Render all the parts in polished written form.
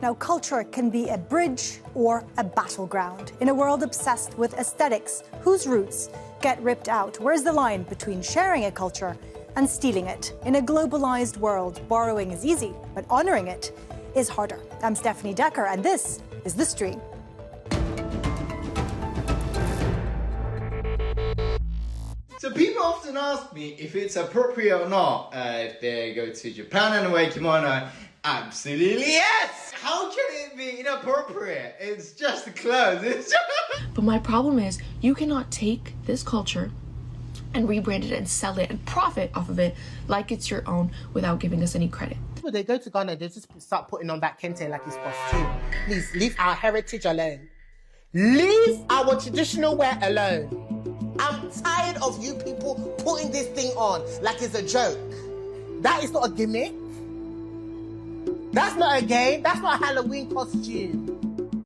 Now, culture can be a bridge or a battleground. In a world obsessed with aesthetics, whose roots get ripped out? Where's the line between sharing a culture and stealing it? In a globalized world, borrowing is easy, but honoring it is harder. I'm Stefanie Dekker, and this is The Stream. So people often ask me if it's appropriate or not if they go to Japan and wear kimono. Absolutely yes! How can it be inappropriate? It's just the clothes. But my problem is you cannot take this culture and rebrand it and sell it and profit off of it like it's your own without giving us any credit. When they go to Ghana, they just start putting on that kente like it's costume. Please, leave our heritage alone. Leave our traditional wear alone. I'm tired of you people putting this thing on like it's a joke. That is not a gimmick. That's not a game. That's not a Halloween costume.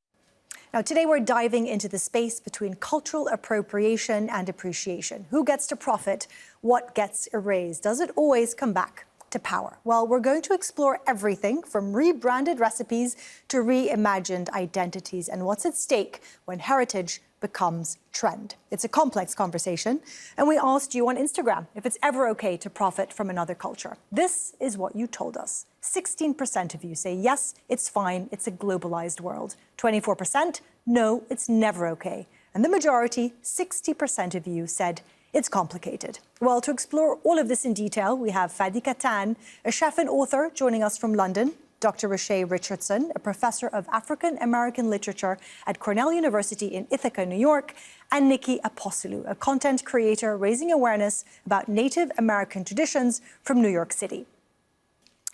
Now, today we're diving into the space between cultural appropriation and appreciation. Who gets to profit? What gets erased? Does it always come back to power? Well, we're going to explore everything from rebranded recipes to reimagined identities and what's at stake when heritage becomes trend. It's a complex conversation, and we asked you on Instagram if it's ever okay to profit from another culture. This is what you told us. 16% of you say yes, it's fine, it's a globalized world. 24%, no, it's never okay. And the majority, 60% of you said it's complicated. Well, to explore all of this in detail, we have Fadi Kattan, a chef and author, joining us from London, Dr. Riche Richardson, a professor of African American literature at Cornell University in Ithaca, New York, and Nikki Apostolou, a content creator raising awareness about Native American traditions from New York City.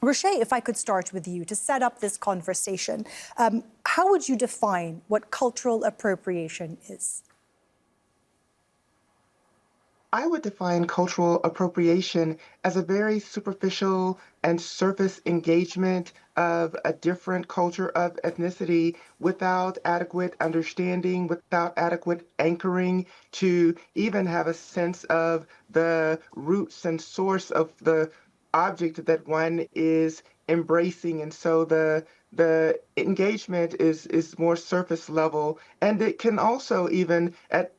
Riche, if I could start with you to set up this conversation, how would you define what cultural appropriation is? I would define cultural appropriation as a very superficial and surface engagement of a different culture of ethnicity without adequate understanding, without adequate anchoring to even have a sense of the roots and source of the object that one is embracing. And so the engagement is more surface level, and it can also even at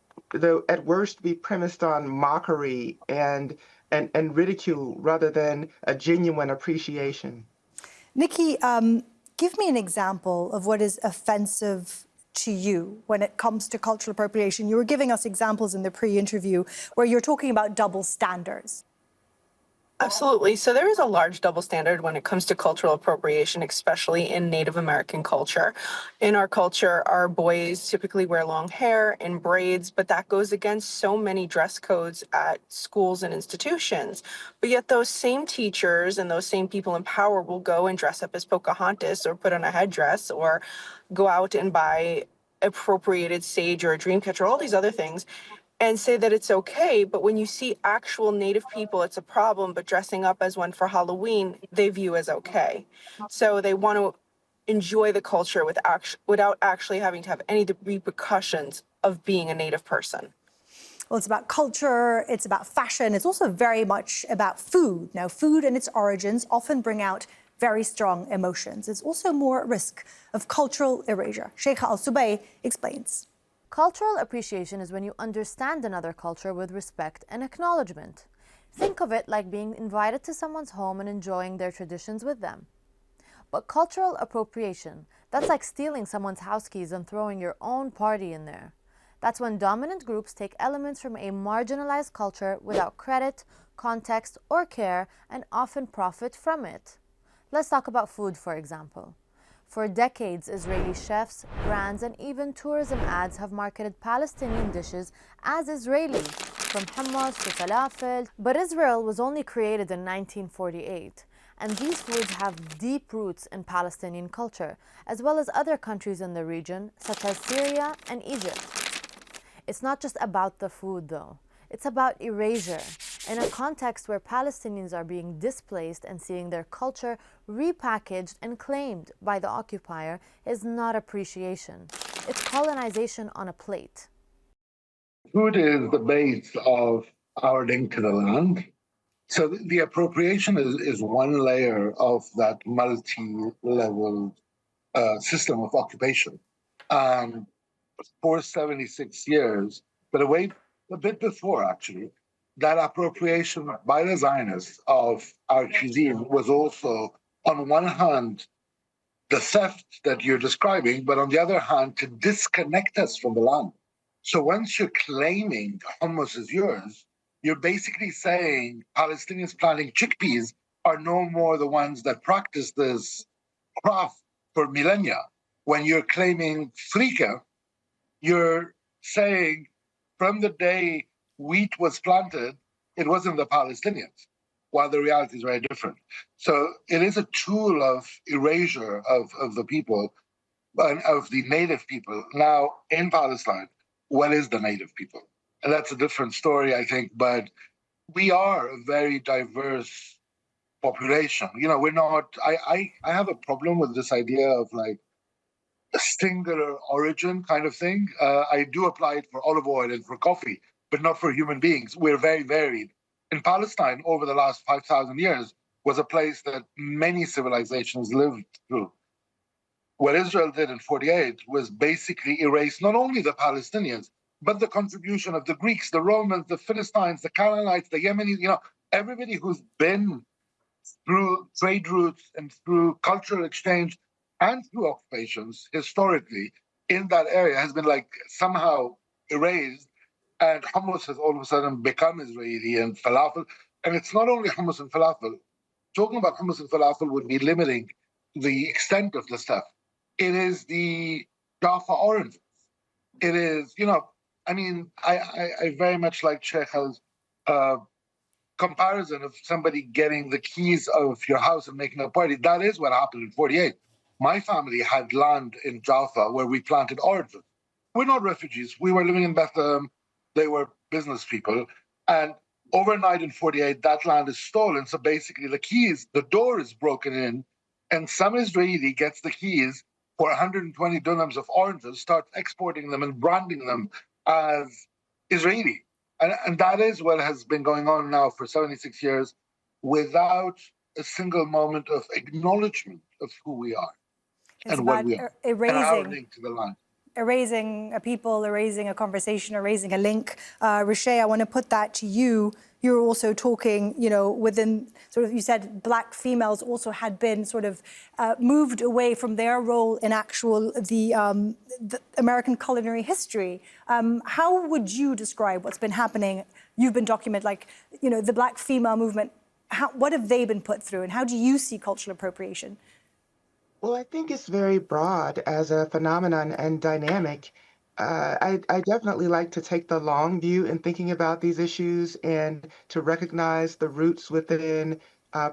worst be premised on mockery and ridicule rather than a genuine appreciation. Nikki, give me an example of what is offensive to you when it comes to cultural appropriation. You were giving us examples in the pre-interview where you're talking about double standards. Absolutely. So there is a large double standard when it comes to cultural appropriation, especially in Native American culture. In our culture, our boys typically wear long hair and braids, but that goes against so many dress codes at schools and institutions. But yet those same teachers and those same people in power will go and dress up as Pocahontas or put on a headdress or go out and buy appropriated sage or a dream catcher, all these other things, and say that it's okay. But when you see actual Native people, it's a problem, but dressing up as one for Halloween, they view as okay. So they want to enjoy the culture without actually having to have any of the repercussions of being a Native person. Well, it's about culture, it's about fashion, it's also very much about food. Now, food and its origins often bring out very strong emotions. It's also more at risk of cultural erasure. Sheikha Al-Subay explains. Cultural appreciation is when you understand another culture with respect and acknowledgement. Think of it like being invited to someone's home and enjoying their traditions with them. But cultural appropriation, that's like stealing someone's house keys and throwing your own party in there. That's when dominant groups take elements from a marginalized culture without credit, context, or care and often profit from it. Let's talk about food, for example. For decades, Israeli chefs, brands, and even tourism ads have marketed Palestinian dishes as Israeli, from hummus to falafel. But Israel was only created in 1948, and these foods have deep roots in Palestinian culture, as well as other countries in the region, such as Syria and Egypt. It's not just about the food, though. It's about erasure. In a context where Palestinians are being displaced and seeing their culture repackaged and claimed by the occupier is not appreciation. It's colonization on a plate. Food is the base of our link to the land. So the appropriation is one layer of that multi-level system of occupation. For 76 years, but a bit before actually, that appropriation by the Zionists of our cuisine was also, on one hand, the theft that you're describing, but on the other hand, to disconnect us from the land. So once you're claiming hummus is yours, you're basically saying Palestinians planting chickpeas are no more the ones that practice this craft for millennia. When you're claiming frika, you're saying from the day wheat was planted, it wasn't the Palestinians, while the reality is very different. So it is a tool of erasure of the people, of the native people. Now, in Palestine, what is the native people? And that's a different story, I think, but we are a very diverse population. You know, we're not, I have a problem with this idea of like a singular origin kind of thing. I do apply it for olive oil and for coffee, but not for human beings. We're very varied. In Palestine, over the last 5,000 years, was a place that many civilizations lived through. What Israel did in 48 was basically erase not only the Palestinians, but the contribution of the Greeks, the Romans, the Philistines, the Canaanites, the Yemenis, you know, everybody who's been through trade routes and through cultural exchange and through occupations historically in that area has been like somehow erased, and hummus has all of a sudden become Israeli and falafel. And it's not only hummus and falafel. Talking about hummus and falafel would be limiting the extent of the stuff. It is the Jaffa oranges. It is, you know, I mean, I very much like Shekha's comparison of somebody getting the keys of your house and making a party. That is what happened in 48. My family had land in Jaffa where we planted oranges. We're not refugees. We were living in Bethlehem. They were business people. And overnight in 48, that land is stolen. So basically the keys, the door is broken in, and some Israeli gets the keys for 120 dirhams of oranges, starts exporting them and branding them as Israeli. And that is what has been going on now for 76 years without a single moment of acknowledgement of who we are It's and what about we are and our erasing. link to the land. Erasing a people, erasing a conversation, erasing a link. Riche, I want to put that to you. You're also talking, you know, within sort of, you said black females also had been sort of moved away from their role in actual the American culinary history. How would you describe what's been happening? You've been documenting, like, you know, the black female movement. What have they been put through, and how do you see cultural appropriation? Well, I think it's very broad as a phenomenon and dynamic. I definitely like to take the long view in thinking about these issues and to recognize the roots within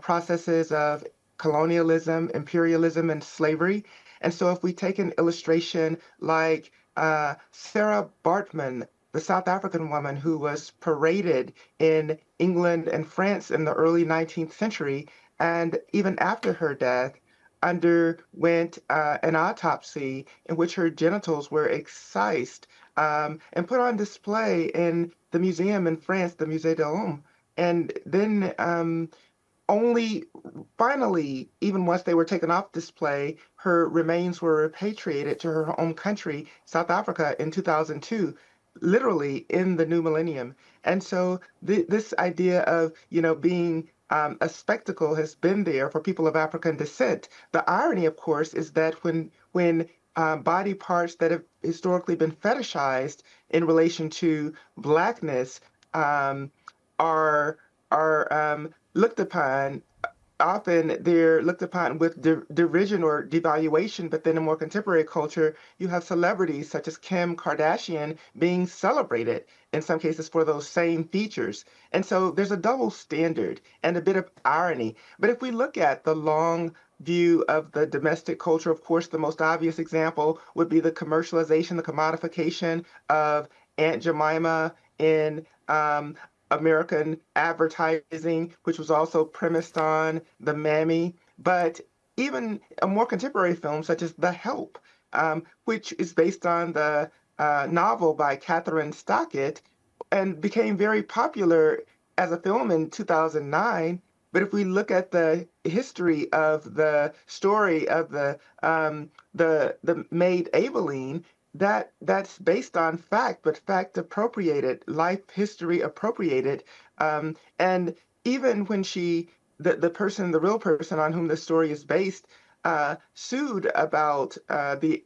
processes of colonialism, imperialism, and slavery. And so if we take an illustration like Sarah Bartman, the South African woman who was paraded in England and France in the early 19th century, and even after her death, underwent an autopsy in which her genitals were excised and put on display in the museum in France, the Musée de l'Homme. And then only finally, even once they were taken off display, her remains were repatriated to her home country, South Africa, in 2002, literally in the new millennium. And so this idea of, you know, being a spectacle has been there for people of African descent. The irony, of course, is that when body parts that have historically been fetishized in relation to blackness are looked upon. Often they're looked upon with derision or devaluation, but then in more contemporary culture, you have celebrities such as Kim Kardashian being celebrated in some cases for those same features. And so there's a double standard and a bit of irony. But if we look at the long view of the domestic culture, of course, the most obvious example would be the commercialization, the commodification of Aunt Jemima in American advertising, which was also premised on the mammy. But even a more contemporary film, such as The Help, which is based on the novel by Catherine Stockett and became very popular as a film in 2009, But if we look at the history of the story of the maid Aveline, that's based on fact, but fact appropriated, life history appropriated, and even when the real person on whom the story is based, sued about the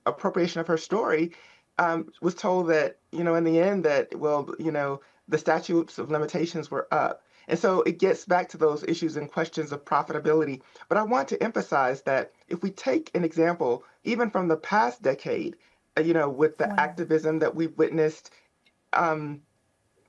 appropriation of her story, was told that, in the end that, well, the statutes of limitations were up. And so it gets back to those issues and questions of profitability. But I want to emphasize that if we take an example, even from the past decade, with the activism that we've witnessed,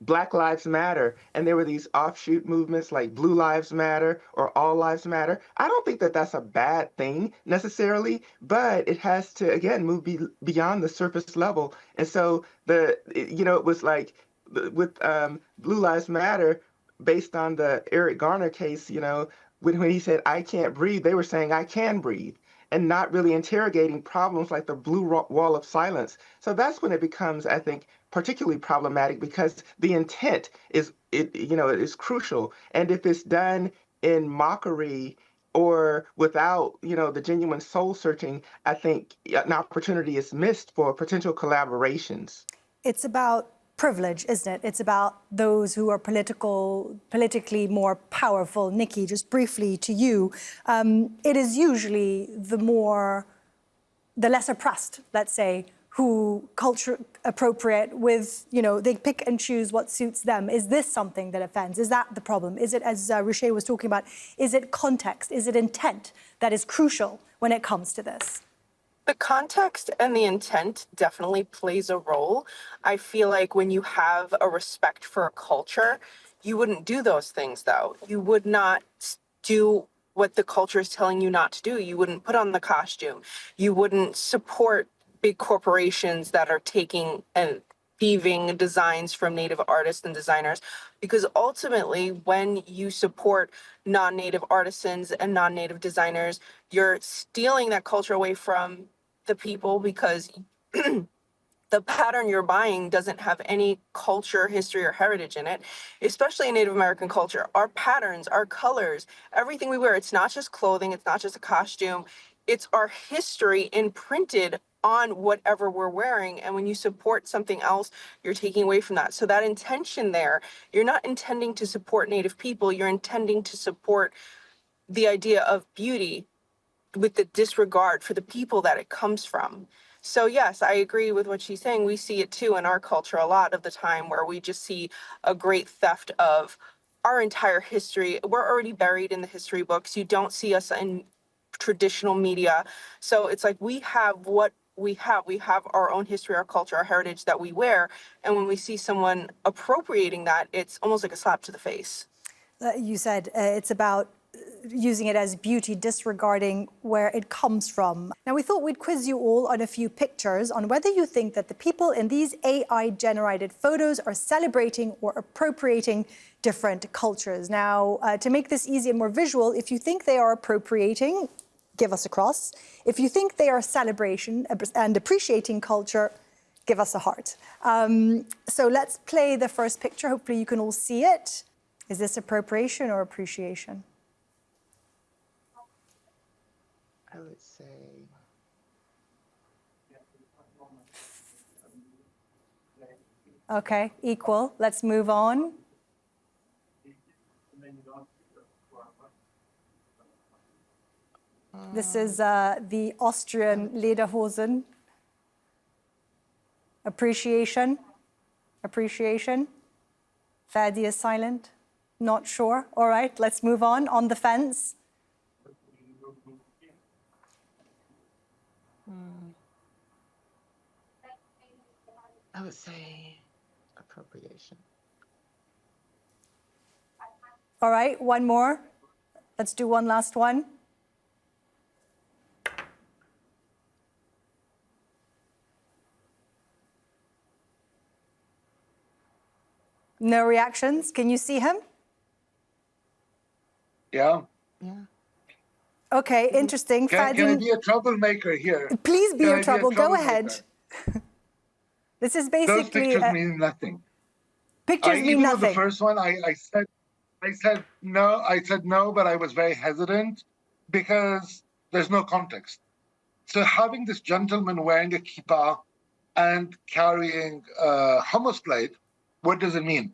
Black Lives Matter, and there were these offshoot movements like Blue Lives Matter or All Lives Matter. I don't think that that's a bad thing necessarily, but it has to, again, move beyond the surface level. And so it was like with Blue Lives Matter, based on the Eric Garner case, when he said, "I can't breathe," they were saying, "I can breathe," and not really interrogating problems like the blue wall of silence. So that's when it becomes, I think, particularly problematic, because the intent is crucial. And if it's done in mockery or without, the genuine soul searching, I think an opportunity is missed for potential collaborations. It's about privilege, isn't it? It's about those who are politically more powerful. Nikki, just briefly to you, it is usually the less oppressed, let's say, who culture appropriate with, they pick and choose what suits them. Is this something that offends? Is that the problem? Is it, as Riche was talking about, is it context? Is it intent that is crucial when it comes to this? The context and the intent definitely plays a role. I feel like when you have a respect for a culture, you wouldn't do those things, though. You would not do what the culture is telling you not to do. You wouldn't put on the costume. You wouldn't support big corporations that are taking and thieving designs from Native artists and designers, because ultimately, when you support non-Native artisans and non-Native designers, you're stealing that culture away from the people, because the pattern you're buying doesn't have any culture, history, or heritage in it, especially in Native American culture. Our patterns, our colors, everything we wear, it's not just clothing, it's not just a costume, it's our history imprinted on whatever we're wearing. And when you support something else, you're taking away from that. So that intention there, you're not intending to support Native people, you're intending to support the idea of beauty with the disregard for the people that it comes from. So yes, I agree with what she's saying. We see it too in our culture a lot of the time, where we just see a great theft of our entire history. We're already buried in the history books. You don't see us in traditional media. So it's like we have what we have. We have our own history, our culture, our heritage that we wear. And when we see someone appropriating that, it's almost like a slap to the face. You said it's about using it as beauty, disregarding where it comes from. Now, we thought we'd quiz you all on a few pictures on whether you think that the people in these AI-generated photos are celebrating or appropriating different cultures. Now, to make this easy and more visual, if you think they are appropriating, give us a cross. If you think they are celebration and appreciating culture, give us a heart. So let's play the first picture. Hopefully you can all see it. Is this appropriation or appreciation? I would say okay, equal. Let's move on. This is the Austrian Lederhosen. Appreciation. Appreciation. Fadi is silent. Not sure. All right, let's move on. On the fence. I would say appropriation. All right, one more. Let's do one last one. No reactions. Can you see him? Yeah. Yeah. Okay, interesting. Can I be a troublemaker here? Please be Can a trouble. Go ahead. This is basically... Those pictures mean nothing. Pictures mean even nothing. With the first one, I said I said no, but I was very hesitant because there's no context. So having this gentleman wearing a kippah and carrying a hummus plate, what does it mean?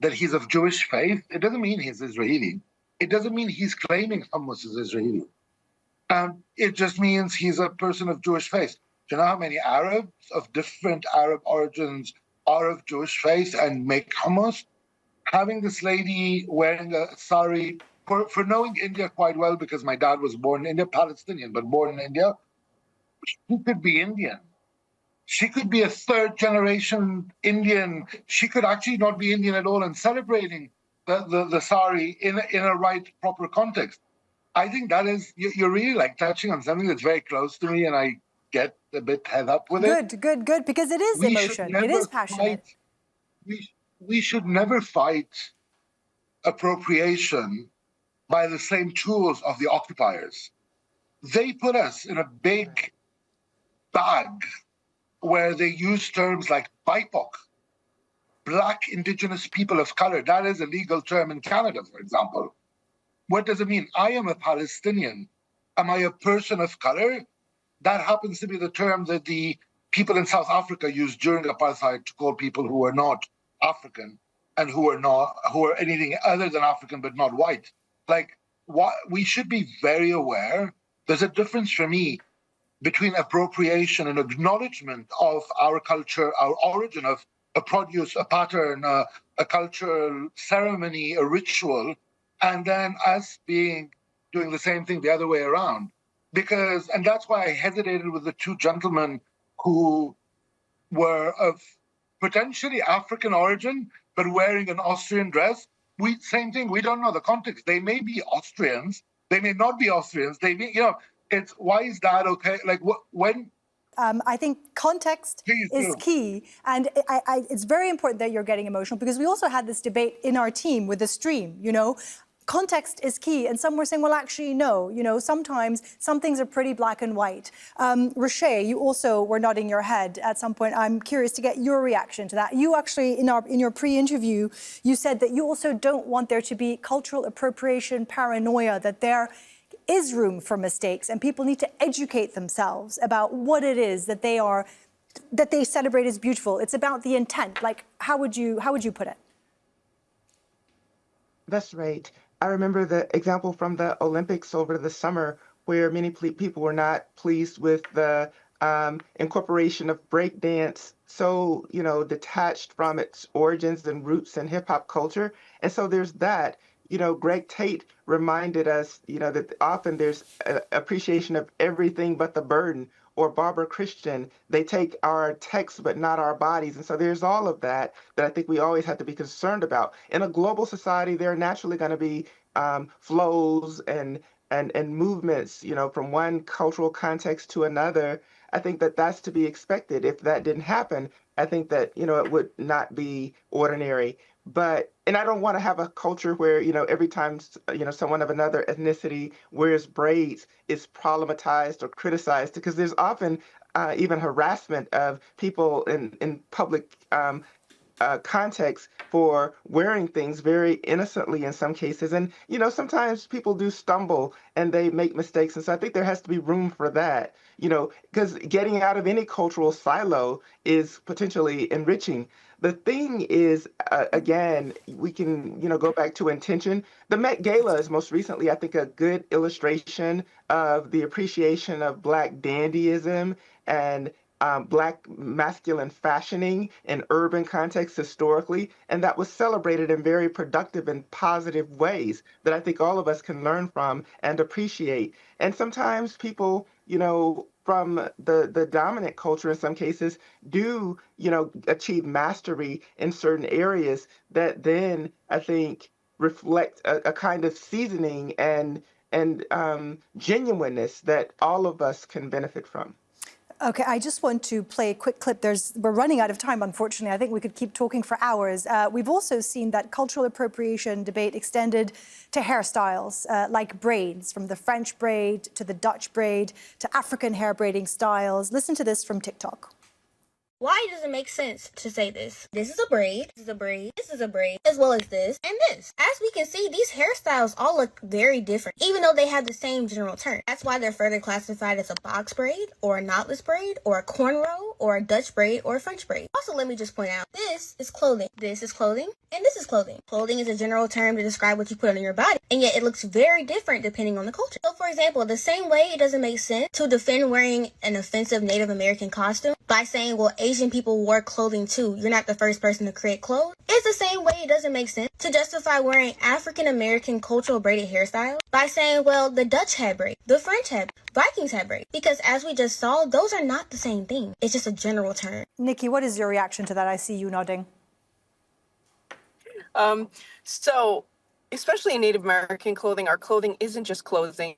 That he's of Jewish faith? It doesn't mean he's Israeli. It doesn't mean he's claiming hummus is Israeli. It just means he's a person of Jewish faith. Do you know how many Arabs of different Arab origins are of Jewish faith and make hummus? Having this lady wearing a sari, for knowing India quite well, because my dad was born in India, Palestinian, but born in India, she could be Indian. She could be a third generation Indian. She could actually not be Indian at all and celebrating the sari in a right, proper context. I think that is, you're really like touching on something that's very close to me, and I get a bit head up with it. Good, because it is emotion. It is passionate. We should never fight appropriation by the same tools of the occupiers. They put us in a big bag where they use terms like BIPOC, Black Indigenous People of Color. That is a legal term in Canada, for example. What does it mean? I am a Palestinian. Am I a person of color? That happens to be the term that the people in South Africa used during apartheid to call people who are not African and who are anything other than African but not white. Like, we should be very aware. There's a difference for me between appropriation and acknowledgement of our culture, our origin of a produce, a pattern, a cultural ceremony, a ritual, and then us doing the same thing the other way around. And that's why I hesitated with the two gentlemen who were of potentially African origin, but wearing an Austrian dress. Same thing, we don't know the context. They may be Austrians, they may not be Austrians, they may, it's, why is that okay? Like, when? I think context is key. And it's very important that you're getting emotional, because we also had this debate in our team with the stream, Context is key. And some were saying, well, actually, no. Sometimes some things are pretty black and white. Riche, you also were nodding your head at some point. I'm curious to get your reaction to that. You actually, in your pre-interview, you said that you also don't want there to be cultural appropriation paranoia, that there is room for mistakes and people need to educate themselves about what it is that they celebrate as beautiful. It's about the intent. Like, how would you put it? That's right. I remember the example from the Olympics over the summer where many people were not pleased with the incorporation of breakdance, so, detached from its origins and roots in hip hop culture. And so there's that. Greg Tate reminded us, that often there's appreciation of everything but the burden. Or Barbara Christian, they take our texts but not our bodies. And so there's all of that I think we always have to be concerned about. In a global society, there are naturally going to be flows and movements, from one cultural context to another. I think that that's to be expected. If that didn't happen, I think that, it would not be ordinary. And I don't want to have a culture where, every time, someone of another ethnicity wears braids, is problematized or criticized, because there's often even harassment of people in public context for wearing things very innocently in some cases. And, sometimes people do stumble and they make mistakes. And so I think there has to be room for that, because getting out of any cultural silo is potentially enriching. The thing is, again, we can, go back to intention. The Met Gala is most recently, I think, a good illustration of the appreciation of Black dandyism and Black masculine fashioning in urban contexts historically, and that was celebrated in very productive and positive ways that I think all of us can learn from and appreciate. And sometimes people, from the dominant culture in some cases do, achieve mastery in certain areas that then I think reflect a kind of seasoning and genuineness that all of us can benefit from. Okay, I just want to play a quick clip. We're running out of time, unfortunately. I think we could keep talking for hours. We've also seen that cultural appropriation debate extended to hairstyles, like braids, from the French braid to the Dutch braid to African hair braiding styles. Listen to this from TikTok. Why does it make sense to say this? This is a braid, this is a braid, this is a braid, as well as this and this. As we can see, these hairstyles all look very different, even though they have the same general term. That's why they're further classified as a box braid, or a knotless braid, or a cornrow, or a Dutch braid, or a French braid. Also, let me just point out, this is clothing, and this is clothing. Clothing is a general term to describe what you put on your body, and yet it looks very different depending on the culture. So, for example, the same way it doesn't make sense to defend wearing an offensive Native American costume by saying, well, Asian people wore clothing too, you're not the first person to create clothes. It's the same way it doesn't make sense to justify wearing African American cultural braided hairstyles by saying, well, the Dutch had braid, the French had, Vikings had braid. Because as we just saw, those are not the same thing. It's just a general term. Nikki, what is your reaction to that? I see you nodding. So, especially in Native American clothing, our clothing isn't just clothing.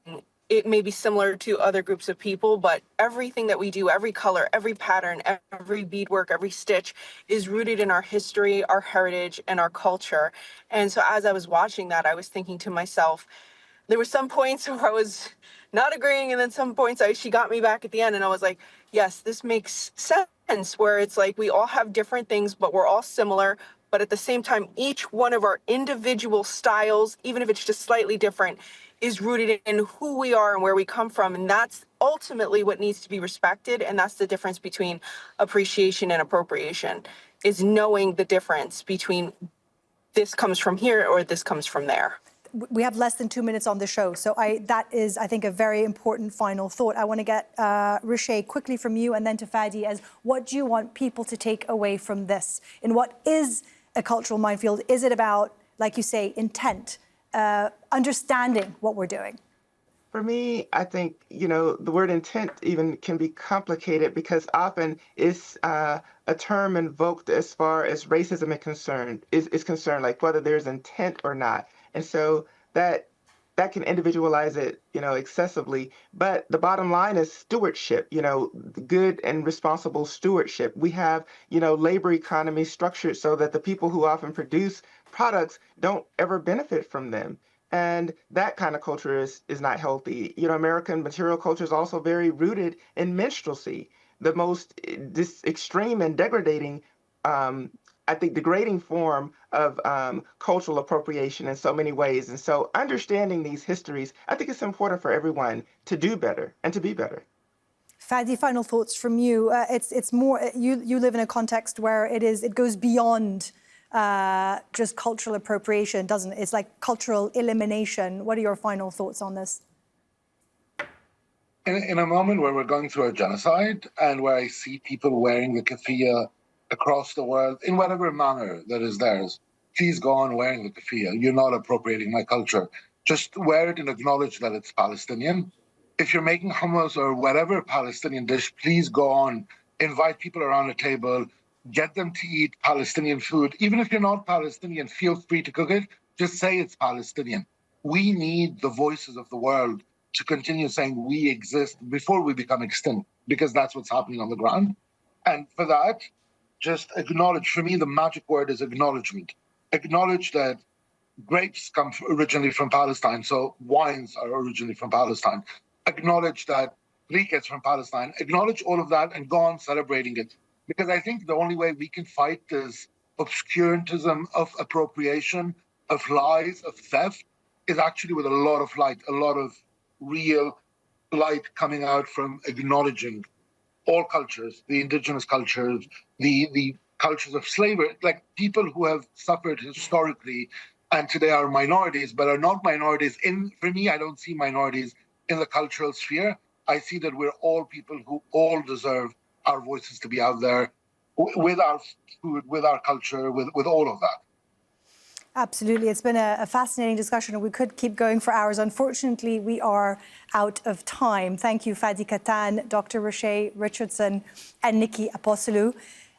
It may be similar to other groups of people, but everything that we do, every color, every pattern, every beadwork, every stitch is rooted in our history, our heritage, and our culture. And so as I was watching that, I was thinking to myself, there were some points where I was not agreeing, and then some points she got me back at the end, and I was like, yes, this makes sense, where it's like we all have different things, but we're all similar. But at the same time, each one of our individual styles, even if it's just slightly different, is rooted in who we are and where we come from. And that's ultimately what needs to be respected. And that's the difference between appreciation and appropriation, is knowing the difference between this comes from here or this comes from there. We have less than 2 minutes on the show, so that is, I think, a very important final thought. I want to get Riche quickly from you and then to Fadi as what do you want people to take away from this? In what is a cultural minefield? Is it about, like you say, intent, understanding what we're doing? For me, I think, the word intent even can be complicated because often it's a term invoked as far as racism is concerned, like whether there's intent or not. And so that can individualize it, excessively. But the bottom line is stewardship, good and responsible stewardship. We have, labor economy structured so that the people who often produce products don't ever benefit from them. And that kind of culture is not healthy. American material culture is also very rooted in minstrelsy, the most extreme and degrading, I think, degrading form of cultural appropriation in so many ways. And so understanding these histories, I think it's important for everyone to do better and to be better. Fadi, final thoughts from you. It's more, you live in a context where it goes beyond just cultural appropriation, doesn't it? It's like cultural elimination. What are your final thoughts on this? In a moment where we're going through a genocide and where I see people wearing the keffiyeh across the world in whatever manner that is theirs, please go on wearing the keffiyeh. You're not appropriating my culture. Just wear it and acknowledge that it's Palestinian. If you're making hummus or whatever Palestinian dish, please go on, invite people around a table, get them to eat Palestinian food. Even if you're not Palestinian, feel free to cook it. Just say it's Palestinian. We need the voices of the world to continue saying we exist before we become extinct, because that's what's happening on the ground. And for that, just acknowledge. For me, the magic word is acknowledgement. Acknowledge that grapes come originally from Palestine, so wines are originally from Palestine. Acknowledge that Riche is from Palestine. Acknowledge all of that and go on celebrating it. Because I think the only way we can fight this obscurantism of appropriation, of lies, of theft, is actually with a lot of light, a lot of real light coming out from acknowledging all cultures, the indigenous cultures, the cultures of slavery, like people who have suffered historically and today are minorities, but are not minorities. For me, I don't see minorities in the cultural sphere. I see that we're all people who all deserve our voices to be out there with our food, with our culture, with all of that. Absolutely. It's been a fascinating discussion, and we could keep going for hours. Unfortunately, we are out of time. Thank you, Fadi Kattan, Dr. Riche, Richardson, and Nikki Apostolou.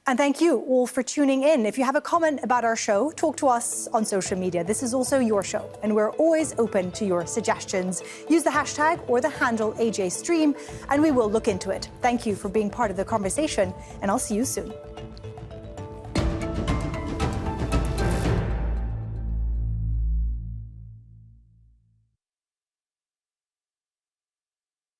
And thank you all for tuning in. If you have a comment about our show, talk to us on social media. This is also your show, and we're always open to your suggestions. Use the hashtag or the handle AJStream, and we will look into it. Thank you for being part of the conversation, and I'll see you soon.